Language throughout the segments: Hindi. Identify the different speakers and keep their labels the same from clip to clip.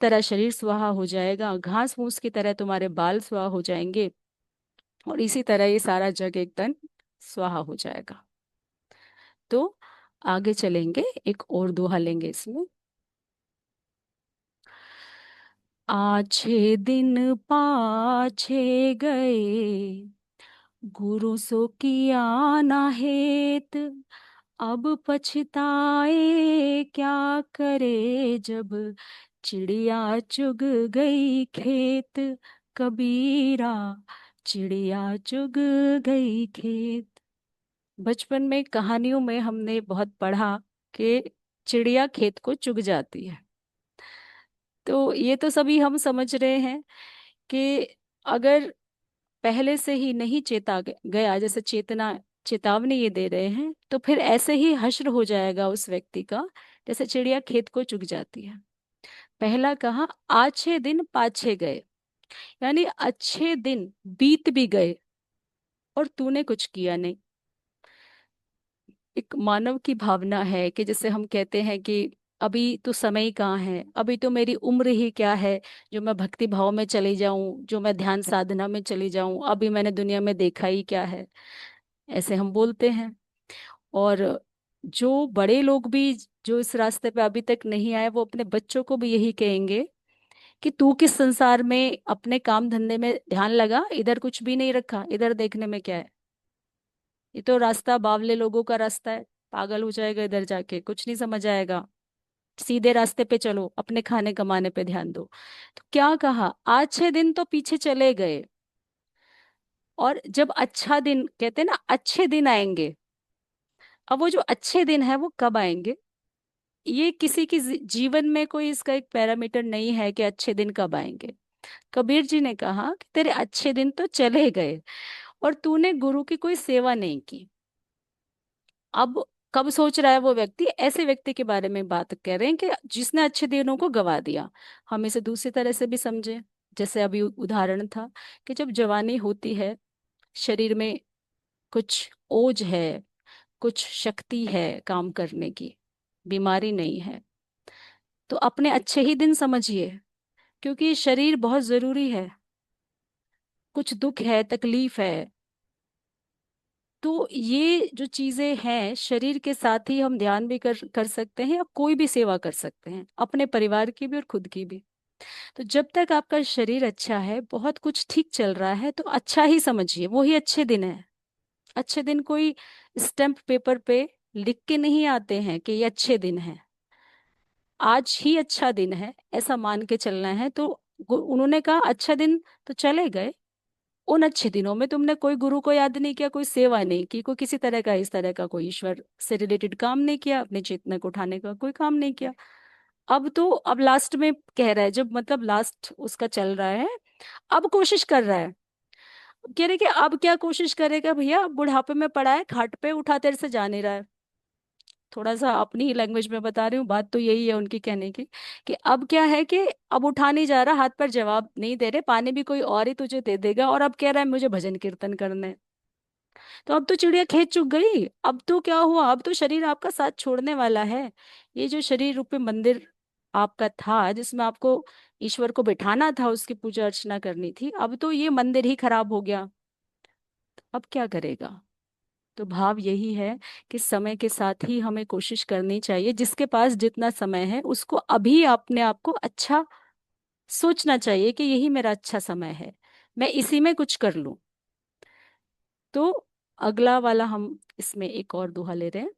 Speaker 1: तरह शरीर स्वाहा हो जाएगा, घास फूस की तरह तुम्हारे बाल स्वाहा हो जाएंगे, और इसी तरह ये सारा जग एकदम स्वाहा हो जाएगा। तो आगे चलेंगे, एक और दोहा लेंगे इसमें। आछे दिन पाछे गए, गुरु सो किया ना हेत, अब पछताए क्या करे, जब चिड़िया चुग गई खेत। कबीरा, चिड़िया चुग गई खेत। बचपन में कहानियों में हमने बहुत पढ़ा कि चिड़िया खेत को चुग जाती है। तो ये तो सभी हम समझ रहे हैं कि अगर पहले से ही नहीं गया, जैसे चेतना चेतावनी ये दे रहे हैं, तो फिर ऐसे ही हश्र हो जाएगा उस व्यक्ति का, जैसे चिड़िया खेत को चुग जाती है। पहला कहा, आछे दिन पाछे गए, यानी अच्छे दिन बीत भी गए और तूने कुछ किया नहीं। एक मानव की भावना है कि जैसे हम कहते हैं कि अभी तो समय ही कहाँ है, अभी तो मेरी उम्र ही क्या है जो मैं भक्ति भाव में चली जाऊं, जो मैं ध्यान साधना में चली जाऊं, अभी मैंने दुनिया में देखा ही क्या है, ऐसे हम बोलते हैं। और जो बड़े लोग भी जो इस रास्ते पे अभी तक नहीं आए, वो अपने बच्चों को भी यही कहेंगे कि तू किस संसार में अपने काम धंधे में ध्यान लगा, इधर कुछ भी नहीं रखा, इधर देखने में क्या है। ये तो रास्ता बावले लोगों का रास्ता है, पागल हो जाएगा इधर जाके, कुछ नहीं समझ आएगा। सीधे रास्ते पे चलो, अपने खाने कमाने पे ध्यान दो। तो क्या कहा, आज 6 दिन तो पीछे चले गए, और जब अच्छा दिन, कहते हैं ना अच्छे दिन आएंगे, अब वो जो अच्छे दिन है वो कब आएंगे, ये किसी की जीवन में कोई इसका एक पैरामीटर नहीं है कि अच्छे दिन कब आएंगे। कबीर जी ने कहा कि तेरे अच्छे दिन तो चले गए और तूने गुरु की कोई सेवा नहीं की। अब कब सोच रहा है वो व्यक्ति, ऐसे व्यक्ति के बारे में बात कर रहे हैं कि जिसने अच्छे दिनों को गवा दिया। हम इसे दूसरी तरह से भी समझे, जैसे अभी उदाहरण था कि जब जवानी होती है, शरीर में कुछ ओज है, कुछ शक्ति है काम करने की, बीमारी नहीं है, तो अपने अच्छे ही दिन समझिए, क्योंकि शरीर बहुत जरूरी है। कुछ दुख है, तकलीफ है, तो ये जो चीजें हैं, शरीर के साथ ही हम ध्यान भी कर कर सकते हैं, या कोई भी सेवा कर सकते हैं, अपने परिवार की भी और खुद की भी। तो जब तक आपका शरीर अच्छा है, बहुत कुछ ठीक चल रहा है, तो अच्छा ही समझिए, वो ही अच्छे दिन है। अच्छे दिन कोई स्टैम्प पेपर पे लिख के नहीं आते हैं कि ये अच्छे दिन है। आज ही अच्छा दिन है ऐसा मान के चलना है। तो उन्होंने कहा अच्छा दिन तो चले गए, उन अच्छे दिनों में तुमने कोई गुरु को याद नहीं किया, कोई सेवा नहीं की, कोई किसी तरह का इस तरह का कोई ईश्वर से रिलेटेड काम नहीं किया, अपने चेतना को उठाने का कोई काम नहीं किया। अब लास्ट में कह रहा है, जब मतलब लास्ट उसका चल रहा है, अब कोशिश कर रहा है। कह रहे कि अब क्या कोशिश करेगा भैया, बुढ़ापे में पड़ा है, खाट पे उठा तेरे से जा नहीं रहा है। थोड़ा सा अपनी ही लैंग्वेज में बता रही हूँ, बात तो यही है उनकी कहने की, कि अब क्या है कि अब उठा नहीं जा रहा, हाथ पर जवाब नहीं दे रहे, पानी भी कोई और ही तुझे दे देगा, और अब कह रहा है मुझे भजन कीर्तन करना है। तो अब तो चिड़िया खेत चुग गई, अब तो क्या हुआ, अब तो शरीर आपका साथ छोड़ने वाला है। ये जो शरीर रूपी मंदिर आपका था, जिसमें आपको ईश्वर को बिठाना था, उसकी पूजा अर्चना करनी थी, अब तो ये मंदिर ही खराब हो गया। अब क्या करेगा। तो भाव यही है कि समय के साथ ही हमें कोशिश करनी चाहिए, जिसके पास जितना समय है उसको अभी अपने आप को अच्छा सोचना चाहिए कि यही मेरा अच्छा समय है, मैं इसी में कुछ कर लूं। तो अगला वाला हम इसमें एक और दोहा ले रहे हैं।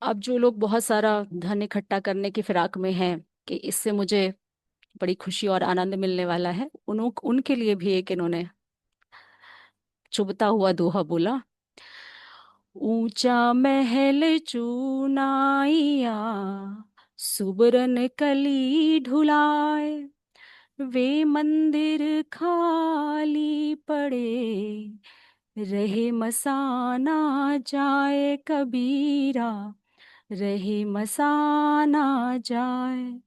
Speaker 1: अब जो लोग बहुत सारा धन इकट्ठा करने की फिराक में हैं कि इससे मुझे बड़ी खुशी और आनंद मिलने वाला है, उनके लिए भी एक इन्होंने चुभता हुआ दोहा बोला। ऊंचा महल चूनाइया, सुबरन कली ढुलाए, वे मंदिर खाली पड़े, रहे मसाना जाए कबीरा, रहे मसाना जाए।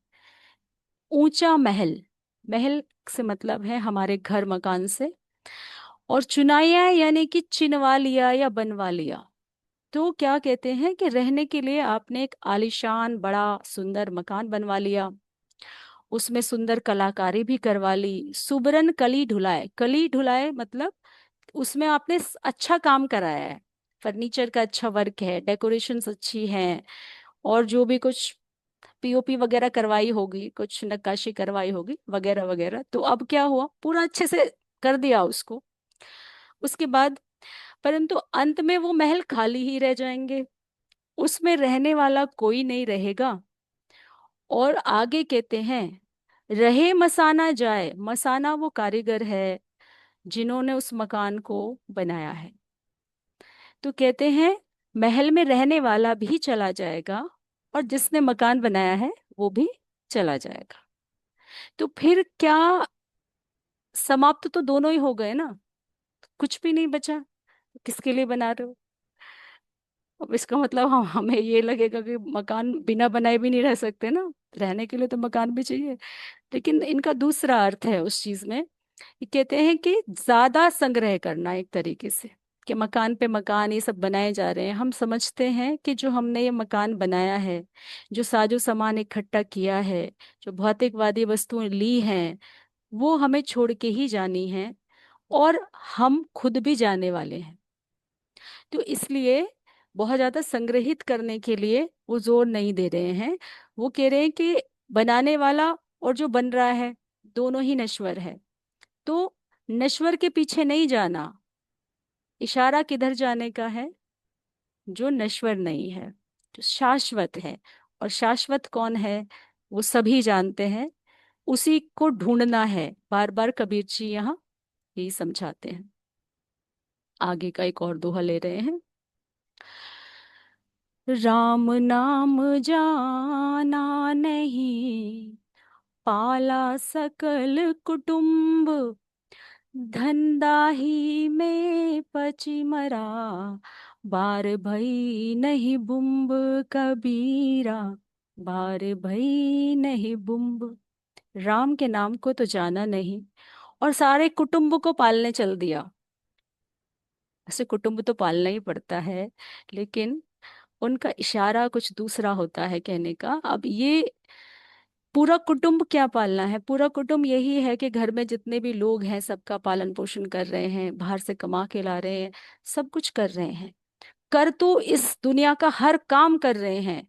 Speaker 1: ऊंचा महल, महल से मतलब है हमारे घर मकान से, और चुनाया यानी कि चिनवा लिया या बनवा लिया। तो क्या कहते हैं कि रहने के लिए आपने एक आलीशान बड़ा सुंदर मकान बनवा लिया, उसमें सुंदर कलाकारी भी करवा ली, सुबरन कली ढुलाए, कली ढुलाए मतलब उसमें आपने अच्छा काम कराया है, फर्नीचर का अच्छा वर्क है, डेकोरेशंस अच्छी हैं, और जो भी कुछ पीओपी वगैरह करवाई होगी, कुछ नक्काशी करवाई होगी वगैरह वगैरह, तो अब क्या हुआ, पूरा अच्छे से कर दिया उसको। उसके बाद परंतु अंत में वो महल खाली ही रह जाएंगे, उसमें रहने वाला कोई नहीं रहेगा। और आगे कहते हैं, रहे मसाना जाए, मसाना वो कारीगर है जिन्होंने उस मकान को बनाया है। तो कहते हैं महल में रहने वाला भी चला जाएगा और जिसने मकान बनाया है वो भी चला जाएगा। तो फिर क्या, समाप्त तो दोनों ही हो गए ना, कुछ भी नहीं बचा, किसके लिए बना रहे हो? अब इसका मतलब हमें ये लगेगा कि मकान बिना बनाए भी नहीं रह सकते ना, रहने के लिए तो मकान भी चाहिए। लेकिन इनका दूसरा अर्थ है उस चीज में, ये कहते हैं कि ज्यादा संग्रह करना एक तरीके से, कि मकान पे मकान ये सब बनाए जा रहे हैं, हम समझते हैं कि जो हमने ये मकान बनाया है, जो साजो सामान इकट्ठा किया है, जो भौतिकवादी वस्तुएं ली हैं, वो हमें छोड़ के ही जानी है, और हम खुद भी जाने वाले हैं। तो इसलिए बहुत ज्यादा संग्रहित करने के लिए वो जोर नहीं दे रहे हैं। वो कह रहे हैं कि बनाने वाला और जो बन रहा है दोनों ही नश्वर है, तो नश्वर के पीछे नहीं जाना, इशारा किधर जाने का है, जो नश्वर नहीं है, जो शाश्वत है। और शाश्वत कौन है, वो सभी जानते हैं, उसी को ढूंढना है, बार बार कबीर जी यहाँ यही समझाते हैं। आगे का एक और दोहा ले रहे हैं, राम नाम जाना नहीं, पाला सकल कुटुंब, धंधा में पची मरा, बार भई नहीं बुम्ब कबीरा, बार भई नहीं बुम्ब। राम के नाम को तो जाना नहीं और सारे कुटुंब को पालने चल दिया। ऐसे कुटुंब तो पालना ही पड़ता है, लेकिन उनका इशारा कुछ दूसरा होता है कहने का। अब ये पूरा कुटुंब क्या पालना है, पूरा कुटुंब यही है कि घर में जितने भी लोग हैं सबका पालन पोषण कर रहे हैं, बाहर से कमा के ला रहे हैं, सब कुछ कर रहे हैं, कर तो इस दुनिया का हर काम कर रहे हैं,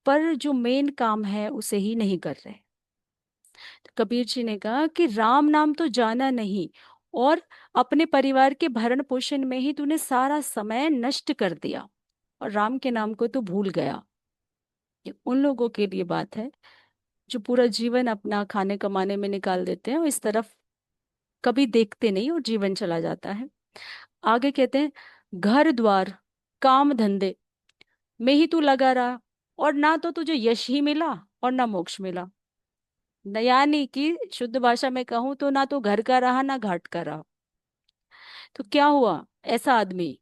Speaker 1: पर जो मेन काम है उसे ही नहीं कर रहे। तो कबीर जी ने कहा कि राम नाम तो जाना नहीं, और अपने परिवार के भरण पोषण में ही तूने सारा समय नष्ट कर दिया और राम के नाम को तो भूल गया। ये उन लोगों के लिए बात है जो पूरा जीवन अपना खाने कमाने में निकाल देते हैं और इस तरफ कभी देखते नहीं और जीवन चला जाता है। आगे कहते हैं, घर द्वार काम धंधे में ही तू लगा रहा, और ना तो तुझे यश ही मिला और ना मोक्ष मिला। यानी कि शुद्ध भाषा में कहूं तो ना तो घर का रहा ना घाट का रहा। तो क्या हुआ, ऐसा आदमी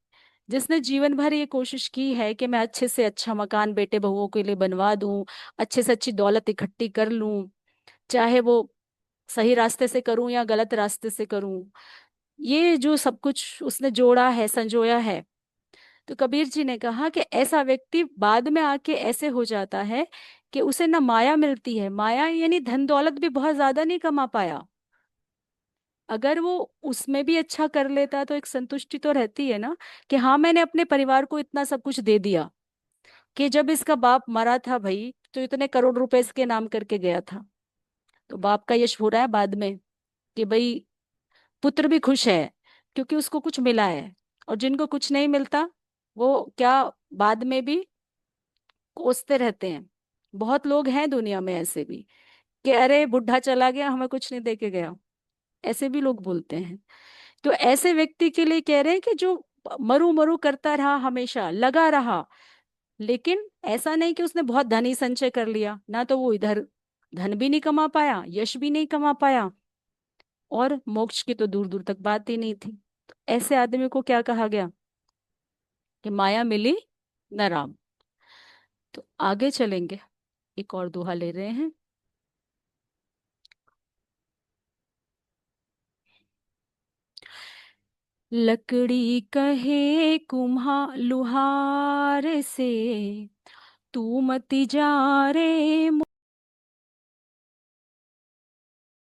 Speaker 1: जिसने जीवन भर ये कोशिश की है कि मैं अच्छे से अच्छा मकान बेटे बहुओं के लिए बनवा दूं, अच्छे से अच्छी दौलत इकट्ठी कर लूं, चाहे वो सही रास्ते से करूं या गलत रास्ते से करूं, ये जो सब कुछ उसने जोड़ा है, संजोया है। तो कबीर जी ने कहा कि ऐसा व्यक्ति बाद में आके ऐसे हो जाता है कि उसे ना माया मिलती है, माया यानी धन दौलत भी बहुत ज्यादा नहीं कमा पाया, अगर वो उसमें भी अच्छा कर लेता तो एक संतुष्टि तो रहती है ना, कि हाँ मैंने अपने परिवार को इतना सब कुछ दे दिया, कि जब इसका बाप मरा था भाई तो इतने करोड़ रुपए इसके नाम करके गया था। तो बाप का यश हो रहा है बाद में कि भाई पुत्र भी खुश है क्योंकि उसको कुछ मिला है, और जिनको कुछ नहीं मिलता वो क्या, बाद में भी कोसते रहते हैं। बहुत लोग हैं दुनिया में ऐसे भी, कि अरे बुढ़ा चला गया हमें कुछ नहीं दे के गया, ऐसे भी लोग बोलते हैं। तो ऐसे व्यक्ति के लिए कह रहे हैं कि जो मरु मरु करता रहा, हमेशा लगा रहा, लेकिन ऐसा नहीं कि उसने बहुत धन ही संचय कर लिया, ना तो वो इधर धन भी नहीं कमा पाया, यश भी नहीं कमा पाया, और मोक्ष की तो दूर दूर तक बात ही नहीं थी। तो ऐसे आदमी को क्या कहा गया, कि माया मिली न राम। तो आगे चलेंगे, एक और दोहा ले रहे हैं, लकड़ी कहे कुम्हार लुहार से, तू मत जा रे